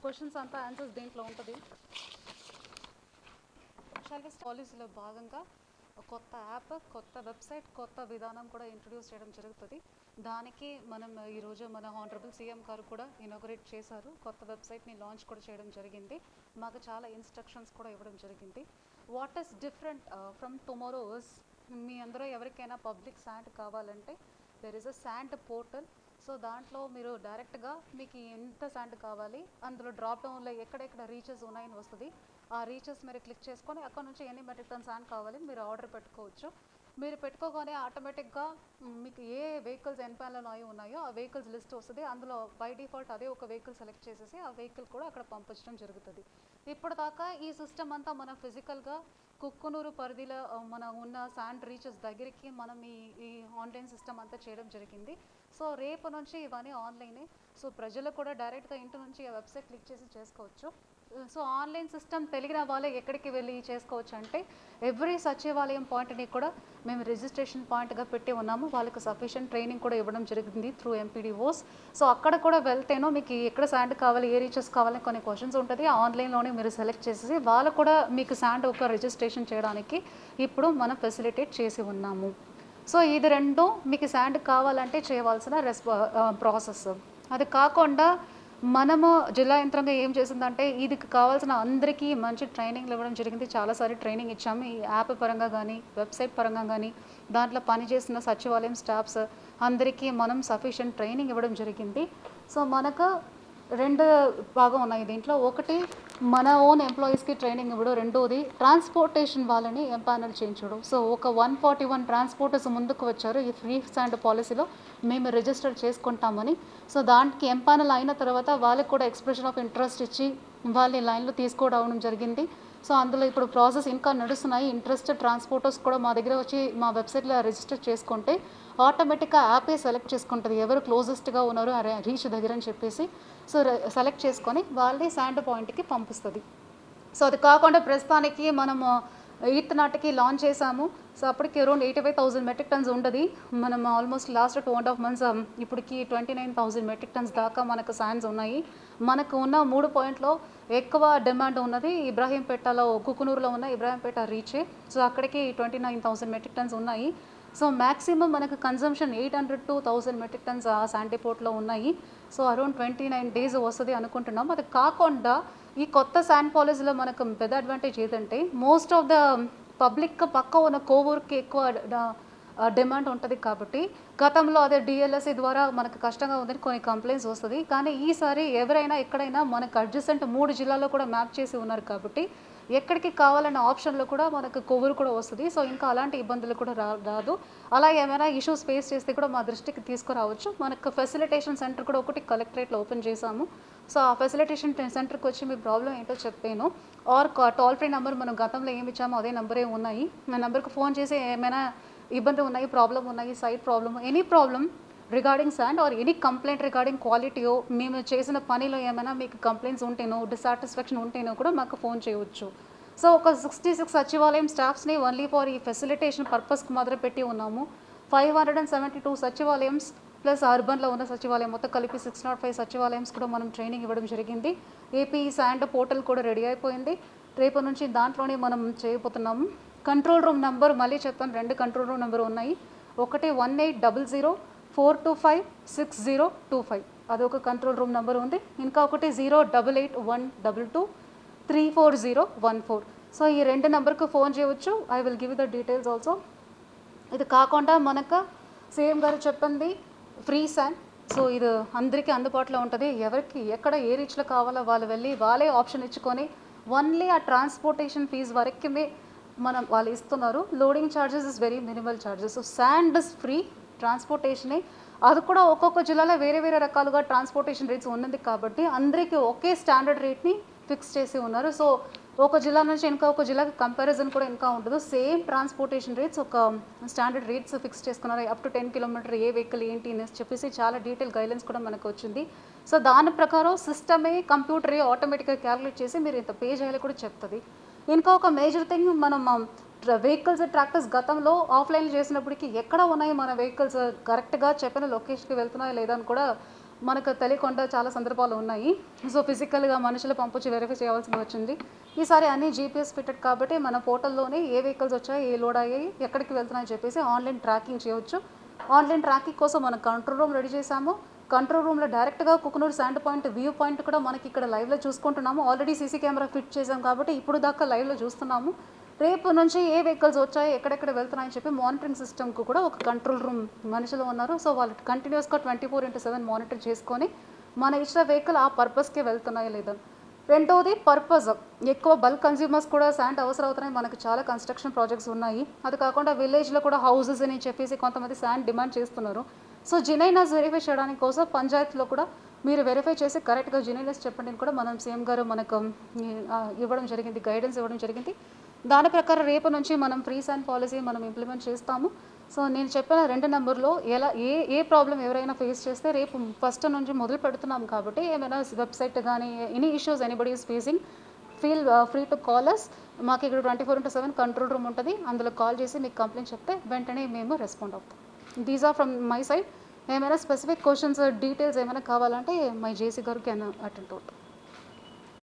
Questions అంతా answers దీంట్లో ఉంటుంది. పాలసీలో భాగంగా కొత్త యాప్, కొత్త వెబ్సైట్, కొత్త విధానం కూడా ఇంట్రడ్యూస్ చేయడం జరుగుతుంది. దానికి మనం ఈరోజు మన హానరబుల్ సీఎం గారు కూడా ఇనాగరేట్ చేశారు. కొత్త వెబ్సైట్ని లాంచ్ కూడా చేయడం జరిగింది. మాకు చాలా ఇన్స్ట్రక్షన్స్ కూడా ఇవ్వడం జరిగింది. What is different from tomorrow's, మీ అందరూ ఎవరికైనా పబ్లిక్ శాండ్ కావాలంటే there is a sand portal. So దాంట్లో మీరు డైరెక్ట్గా మీకు ఎంత శాండ్ కావాలి అందులో డ్రాప్ డౌన్లో ఎక్కడెక్కడ రీచెస్ ఉన్నాయని వస్తుంది. ఆ రీచెస్ మీరు క్లిక్ చేసుకొని అక్కడ నుంచి ఎన్ని మెట్రిక్ టన్ శాండ్ కావాలి మీరు ఆర్డర్ పెట్టుకోవచ్చు. మీరు పెట్టుకోగానే ఆటోమేటిక్గా మీకు ఏ వెహికల్స్ ఎన్పాన్లో ఉన్నాయో ఆ వెహికల్స్ లిస్ట్ వస్తుంది. అందులో బై డిఫాల్ట్ అదే ఒక వెహికల్ సెలెక్ట్ చేసేసి ఆ వెహికల్ కూడా అక్కడ పంపించడం జరుగుతుంది. ఇప్పటిదాకా ఈ సిస్టమ్ అంతా మనం ఫిజికల్గా కుక్కునూరు పరిధిలో మన ఉన్న శాండ్ రీచెస్ దగ్గరికి మనం ఈ ఆన్లైన్ సిస్టమ్ అంతా చేయడం జరిగింది. సో రేపు నుంచి ఇవన్నీ ఆన్లైనే. సో ప్రజలు కూడా డైరెక్ట్గా ఇంటి నుంచి ఆ వెబ్సైట్ క్లిక్ చేసి చేసుకోవచ్చు. సో ఆన్లైన్ సిస్టమ్ తెలిగిన వాళ్ళే ఎక్కడికి వెళ్ళి చేసుకోవచ్చు అంటే ఎవ్రీ సచివాలయం పాయింట్ని కూడా మేము రిజిస్ట్రేషన్ పాయింట్గా పెట్టి ఉన్నాము. వాళ్ళకి సఫిషియంట్ ట్రైనింగ్ కూడా ఇవ్వడం జరిగింది త్రూ ఎంపీడీఓస్. సో అక్కడ కూడా వెళ్తేనో మీకు ఎక్కడ శాండ్ కావాలి, ఏ రీచెస్ కావాలని కొన్ని క్వశ్చన్స్ ఉంటుంది. ఆన్లైన్లోనే మీరు సెలెక్ట్ చేసేసి వాళ్ళు కూడా మీకు శాండ్ ఒక రిజిస్ట్రేషన్ చేయడానికి ఇప్పుడు మనం ఫెసిలిటేట్ చేసి ఉన్నాము. సో ఇది రెండు మీకు శాండ్ కావాలంటే చేయవలసిన ప్రాసెస్. అది కాకుండా మనము జిల్లా యంత్రంగా ఏం చేసిందంటే ఇది కావాల్సిన అందరికీ మంచి ట్రైనింగ్లు ఇవ్వడం జరిగింది. చాలాసారి ట్రైనింగ్ ఇచ్చాము. ఈ యాప్ పరంగా కానీ వెబ్సైట్ పరంగా కానీ దాంట్లో పనిచేసిన సచివాలయం స్టాఫ్స్ అందరికీ మనం సఫిషియంట్ ట్రైనింగ్ ఇవ్వడం జరిగింది. సో మనకు రెండు భాగం ఉన్నాయి దీంట్లో. ఒకటి మన ఓన్ ఎంప్లాయీస్కి ట్రైనింగ్ ఇవ్వడం, రెండోది ట్రాన్స్పోర్టేషన్ వాళ్ళని ఎంపానల్ చేయించడం. సో ఒక 141 ట్రాన్స్పోర్టర్స్ ముందుకు వచ్చారు ఈ ఫ్రీ శాండ్ పాలసీలో మేము రిజిస్టర్ చేసుకుంటామని. సో దానికి ఎంపానల్ అయిన తర్వాత వాళ్ళకి కూడా ఎక్స్ప్రెషన్ ఆఫ్ ఇంట్రెస్ట్ ఇచ్చి వాళ్ళని లైన్లో తీసుకురావడం జరిగింది. సో అందులో ఇప్పుడు ప్రాసెస్ ఇంకా నడుస్తున్నాయి. ఇంట్రెస్టెడ్ ట్రాన్స్పోర్టర్స్ కూడా మా దగ్గర వచ్చి మా వెబ్సైట్లో రిజిస్టర్ చేసుకుంటే ఆటోమేటిక్గా యాపే సెలెక్ట్ చేసుకుంటుంది ఎవరు క్లోజెస్ట్గా ఉన్నారు ఆ రీచ్ దగ్గర అని చెప్పేసి. సో సెలెక్ట్ చేసుకొని వాళ్ళని శాండ్ పాయింట్కి పంపిస్తుంది. సో అది కాకుండా ప్రస్తుతానికి మనము ఎయిత్ నాటికి లాంచ్ చేసాము. సో అప్పటికి అరౌండ్ 85,000 మెట్రిక్ టన్స్ ఉంటుంది. మనం ఆల్మోస్ట్ లాస్ట్ 2.5 months ఇప్పటికి 29,000 మెట్రిక్ టన్స్ దాకా మనకు శాండ్స్ ఉన్నాయి. మనకు ఉన్న 3 పాయింట్లో ఎక్కువ డిమాండ్ ఉన్నది ఇబ్రాహీంపేటలో, కుకునూరులో ఉన్న ఇబ్రాహీంపేట రీచే. సో అక్కడికి 29,000 మెట్రిక్ టన్స్ ఉన్నాయి. సో మ్యాక్సిమం మనకు కన్జంప్షన్ 800 to 1000 మెట్రిక్ టన్స్ ఆ శాండ్ డిపోట్లో ఉన్నాయి. సో అరౌండ్ 29 days వస్తుంది అనుకుంటున్నాం. అది కాకుండా ఈ కొత్త శాండ్ పాలసీలో మనకు పెద్ద అడ్వాంటేజ్ ఏదంటే మోస్ట్ ఆఫ్ ద పబ్లిక్ పక్క ఉన్న కోవూరుకి ఎక్కువ డిమాండ్ ఉంటుంది. కాబట్టి గతంలో అదే డిఎల్ఎస్సి ద్వారా మనకు కష్టంగా ఉందని కొన్ని కంప్లైంట్స్ వస్తుంది. కానీ ఈసారి ఎవరైనా ఎక్కడైనా మనకు అడ్జసెంట్ 3 జిల్లాల్లో కూడా మ్యాప్ చేసి ఉన్నారు కాబట్టి ఎక్కడికి కావాలన్న ఆప్షన్లో కూడా మనకు కొవ్వూరు కూడా వస్తుంది. సో ఇంకా అలాంటి ఇబ్బందులు కూడా రాదు. అలా ఏమైనా ఇష్యూస్ ఫేస్ చేస్తే కూడా మా దృష్టికి తీసుకురావచ్చు. మనకు ఫెసిలిటేషన్ సెంటర్ కూడా ఒకటి కలెక్టరేట్లో ఓపెన్ చేశాము. సో ఆ ఫెసిలిటేషన్ సెంటర్కి వచ్చి మీ ప్రాబ్లం ఏంటో చెప్పాను. ఆర్ టోల్ ఫ్రీ నెంబర్ మనం గతంలో ఏమి ఇచ్చామో అదే నెంబరే ఉన్నాయి. ఆ నెంబర్కి ఫోన్ చేసి ఏమైనా ఇబ్బంది ఉన్నాయి, ప్రాబ్లం ఉన్నాయి, site problem, any problem regarding sand or any complaint regarding క్వాలిటీయో, మేము చేసిన పనిలో ఏమైనా మీకు కంప్లైంట్స్ ఉంటేనో, డిసాటిస్ఫాక్షన్ ఉంటేనో కూడా మాకు ఫోన్ చేయవచ్చు. సో ఒక 66 సచివాలయం స్టాఫ్స్ని ఓన్లీ ఫర్ ఈ ఫెసిలిటేషన్ పర్పస్కి మాత్రం పెట్టి ఉన్నాము. 572 సచివాలయంస్ ప్లస్ అర్బన్లో ఉన్న సచివాలయం మొత్తం కలిపి 605 సచివాలయంస్ కూడా మనం ట్రైనింగ్ ఇవ్వడం జరిగింది. ఏపీ శాండ్ పోర్టల్ కూడా రెడీ అయిపోయింది. రేపు నుంచి దాంట్లోనే మనం చేయబోతున్నాము. కంట్రోల్ రూమ్ నెంబర్ మళ్ళీ చెప్తాను, 2 కంట్రోల్ రూమ్ నెంబర్ ఉన్నాయి. ఒకటి 1800-425-6025 అదొక కంట్రోల్ రూమ్ నెంబర్ ఉంది. ఇంకా ఒకటి 088-122-34014. సో ఈ 2 నెంబర్కి ఫోన్ చేయవచ్చు. I will give the details also. ఇది కాకుండా మనకు సీఎం గారు చెప్పింది ఫ్రీ శాండ్. సో ఇది అందరికీ అందుబాటులో ఉంటుంది. ఎవరికి ఎక్కడ ఏ రీచ్లో కావాలో వాళ్ళు వెళ్ళి వాళ్ళే ఆప్షన్ ఇచ్చుకొని ఓన్లీ ఆ ట్రాన్స్పోర్టేషన్ ఫీజు వరకు వాళ్ళు ఇస్తున్నారు. Loading charges is very minimal charges. So sand is free, ట్రాన్స్పోర్టేషనే. అది కూడా ఒక్కొక్క జిల్లాలో వేరే వేరే రకాలుగా ట్రాన్స్పోర్టేషన్ రేట్స్ ఉన్నది కాబట్టి అందరికీ ఒకే స్టాండర్డ్ రేట్ని ఫిక్స్ చేసి ఉన్నారు. సో ఒక జిల్లా నుంచి ఇంకా ఒక జిల్లాకి కంపారిజన్ కూడా ఇంకా ఉండదు. సేమ్ ట్రాన్స్పోర్టేషన్ రేట్స్ ఒక స్టాండర్డ్ రేట్స్ ఫిక్స్ చేసుకున్నారు. Up to 10 kilometers A vehicle ఏంటి అని చెప్పేసి చాలా డీటెయిల్ గైడ్లైన్స్ కూడా మనకు వచ్చింది. సో దాని ప్రకారం సిస్టమే కంప్యూటరే ఆటోమేటిక్గా క్యాలిక్యులేట్ చేసి మీరు ఇంత పే చేయాలి కూడా చెప్తుంది. ఇంకా ఒక మేజర్ థింగ్, మనం వెహికల్స్ ట్రాక్టర్స్ గతంలో ఆఫ్లైన్ చేసినప్పటికీ ఎక్కడ ఉన్నాయి మన వెహికల్స్ కరెక్ట్గా చెప్పిన లొకేషన్కి వెళ్తున్నాయా లేదా అని కూడా మనకు తెలియకుండా చాలా సందర్భాలు ఉన్నాయి. సో ఫిజికల్గా మనుషులు పంపించి వెరిఫై చేయాల్సి వచ్చింది. ఈసారి అన్ని జీపీఎస్ ఫిటెడ్ కాబట్టి మన పోర్టల్లోనే ఏ వెహికల్స్ వచ్చాయి, ఏ లోడ్ అయ్యాయి, ఎక్కడికి వెళ్తున్నాయని చెప్పేసి ఆన్లైన్ ట్రాకింగ్ చేయవచ్చు. ఆన్లైన్ ట్రాకింగ్ కోసం మనం కంట్రోల్ రూమ్ రెడీ చేశాము. కంట్రోల్ రూమ్లో డైరెక్ట్గా Kukunoor sand point view point కూడా మనకి ఇక్కడ లైవ్లో చూసుకుంటున్నాము. ఆల్రెడీ సీసీ కెమెరా ఫిట్ చేసాం కాబట్టి ఇప్పుడు దాకా లైవ్లో చూస్తున్నాము. రేపు నుంచి ఏ వెహికల్స్ వచ్చాయి, ఎక్కడెక్కడ వెళ్తున్నాయని చెప్పి మానిటరింగ్ సిస్టమ్కు కూడా ఒక కంట్రోల్ రూమ్ మనుషులు ఉన్నారు. సో వాళ్ళు కంటిన్యూస్గా 24/7 మానిటర్ చేసుకొని మన ఇచ్చిన వెహికల్ ఆ పర్పస్కి వెళ్తున్నాయా లేదా. రెండోది పర్పస్, ఎక్కువ బల్క్ కన్జ్యూమర్స్ కూడా శాండ్ అవసరం అవుతున్నాయి. మనకు చాలా కన్స్ట్రక్షన్ ప్రాజెక్ట్స్ ఉన్నాయి. అది కాకుండా విలేజ్లో కూడా హౌసెస్ అని చెప్పేసి కొంతమంది శాండ్ డిమాండ్ చేస్తున్నారు. సో జినైనస్ వెరిఫై చేయడానికి కోసం పంచాయతీలో కూడా మీరు వెరిఫై చేసి కరెక్ట్గా జినైనస్ చెప్పండి అని కూడా మనం సీఎం గారు మనకు ఇవ్వడం జరిగింది, గైడెన్స్ ఇవ్వడం జరిగింది. దాని ప్రకారం రేపు నుంచి మనం ఫ్రీ శాండ్ పాలసీ మనం ఇంప్లిమెంట్ చేస్తాము. సో నేను చెప్పిన 2 నెంబర్లో ఎలా ఏ ప్రాబ్లం ఎవరైనా ఫేస్ చేస్తే రేపు ఫస్ట్ నుంచి మొదలు పెడుతున్నాం కాబట్టి ఏమైనా వెబ్సైట్ కానీ any issues anybody is facing feel free to call us. మాకు ఇక్కడ 24/7 కంట్రోల్ రూమ్ ఉంటుంది. అందులో కాల్ చేసి మీకు కంప్లైంట్ చెప్తే వెంటనే మేము రెస్పాండ్ అవుతాం. These are from my side. ఏమైనా స్పెసిఫిక్ క్వశ్చన్స్ డీటెయిల్స్ ఏమైనా కావాలంటే మై జేసీ గారు కెన్ అటెండ్ అవుతాం.